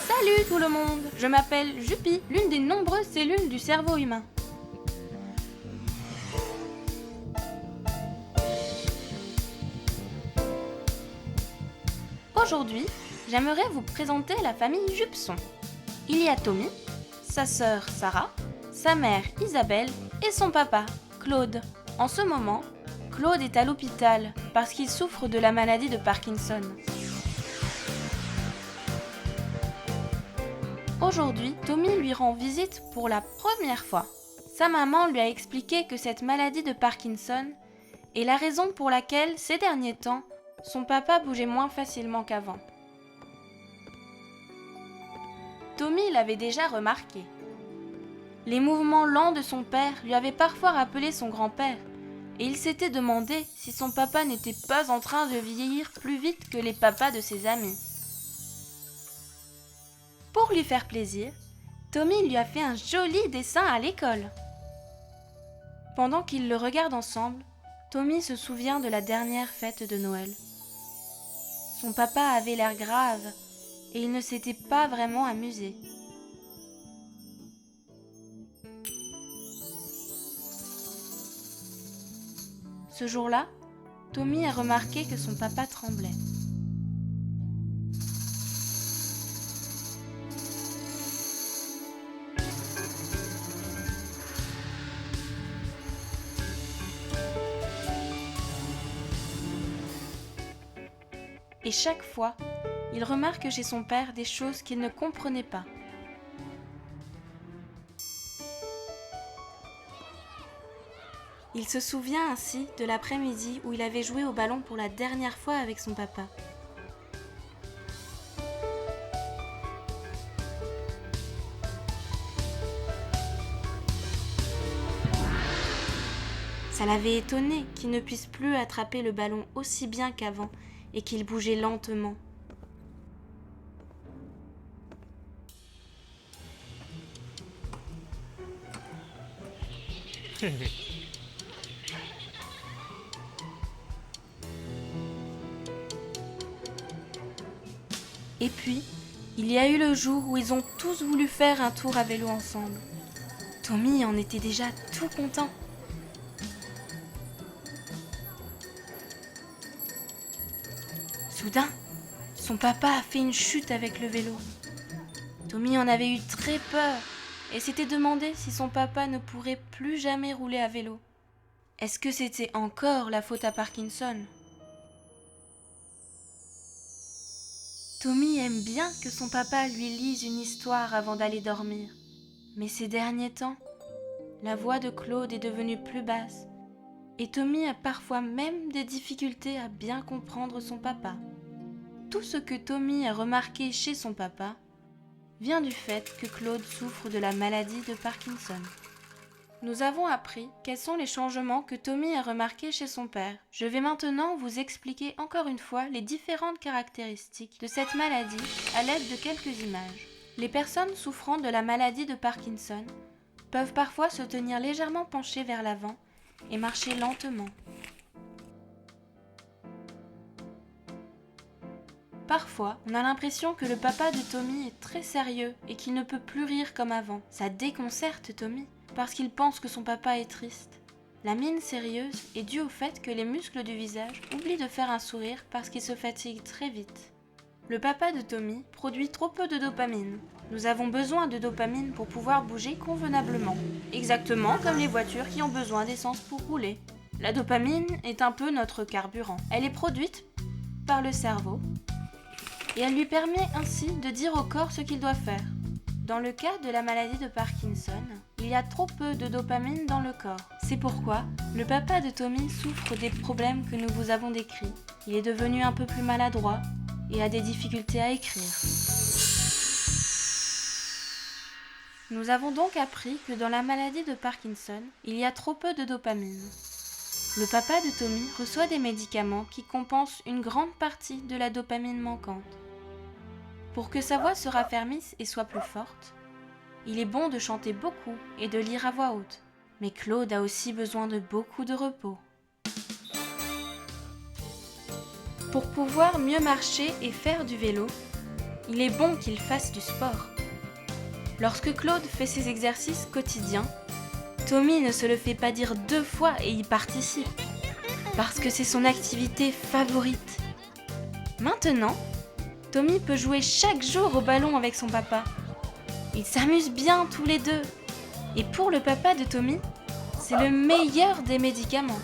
Salut tout le monde, je m'appelle Jupy, l'une des nombreuses cellules du cerveau humain. Aujourd'hui, j'aimerais vous présenter la famille Jupson. Il y a Tommy, sa sœur Sarah, sa mère Isabelle et son papa Claude. En ce moment, Claude est à l'hôpital parce qu'il souffre de la maladie de Parkinson. Aujourd'hui, Tommy lui rend visite pour la première fois. Sa maman lui a expliqué que cette maladie de Parkinson est la raison pour laquelle, ces derniers temps, son papa bougeait moins facilement qu'avant. Tommy l'avait déjà remarqué. Les mouvements lents de son père lui avaient parfois rappelé son grand-père, et il s'était demandé si son papa n'était pas en train de vieillir plus vite que les papas de ses amis. Pour lui faire plaisir, Tommy lui a fait un joli dessin à l'école. Pendant qu'ils le regardent ensemble, Tommy se souvient de la dernière fête de Noël. Son papa avait l'air grave et il ne s'était pas vraiment amusé. Ce jour-là, Tommy a remarqué que son papa tremblait. Et chaque fois, il remarque chez son père des choses qu'il ne comprenait pas. Il se souvient ainsi de l'après-midi où il avait joué au ballon pour la dernière fois avec son papa. Ça l'avait étonné qu'il ne puisse plus attraper le ballon aussi bien qu'avant et qu'il bougeait lentement. Et puis, il y a eu le jour où ils ont tous voulu faire un tour à vélo ensemble. Tommy en était déjà tout content. Soudain, son papa a fait une chute avec le vélo. Tommy en avait eu très peur et s'était demandé si son papa ne pourrait plus jamais rouler à vélo. Est-ce que c'était encore la faute à Parkinson ? Tommy aime bien que son papa lui lise une histoire avant d'aller dormir. Mais ces derniers temps, la voix de Claude est devenue plus basse et Tommy a parfois même des difficultés à bien comprendre son papa. Tout ce que Tommy a remarqué chez son papa vient du fait que Claude souffre de la maladie de Parkinson. Nous avons appris quels sont les changements que Tommy a remarqués chez son père. Je vais maintenant vous expliquer encore une fois les différentes caractéristiques de cette maladie à l'aide de quelques images. Les personnes souffrant de la maladie de Parkinson peuvent parfois se tenir légèrement penchées vers l'avant et marcher lentement. Parfois, on a l'impression que le papa de Tommy est très sérieux et qu'il ne peut plus rire comme avant. Ça déconcerte Tommy, parce qu'il pense que son papa est triste. La mine sérieuse est due au fait que les muscles du visage oublient de faire un sourire parce qu'ils se fatiguent très vite. Le papa de Tommy produit trop peu de dopamine. Nous avons besoin de dopamine pour pouvoir bouger convenablement, exactement comme les voitures qui ont besoin d'essence pour rouler. La dopamine est un peu notre carburant. Elle est produite par le cerveau et elle lui permet ainsi de dire au corps ce qu'il doit faire. Dans le cas de la maladie de Parkinson, il y a trop peu de dopamine dans le corps. C'est pourquoi le papa de Tommy souffre des problèmes que nous vous avons décrits. Il est devenu un peu plus maladroit et a des difficultés à écrire. Nous avons donc appris que dans la maladie de Parkinson, il y a trop peu de dopamine. Le papa de Tommy reçoit des médicaments qui compensent une grande partie de la dopamine manquante. Pour que sa voix se raffermisse et soit plus forte, il est bon de chanter beaucoup et de lire à voix haute. Mais Claude a aussi besoin de beaucoup de repos. Pour pouvoir mieux marcher et faire du vélo, il est bon qu'il fasse du sport. Lorsque Claude fait ses exercices quotidiens, Tommy ne se le fait pas dire 2 fois et y participe, parce que c'est son activité favorite. Maintenant, Tommy peut jouer chaque jour au ballon avec son papa. Ils s'amusent bien tous les deux. Et pour le papa de Tommy, c'est le meilleur des médicaments.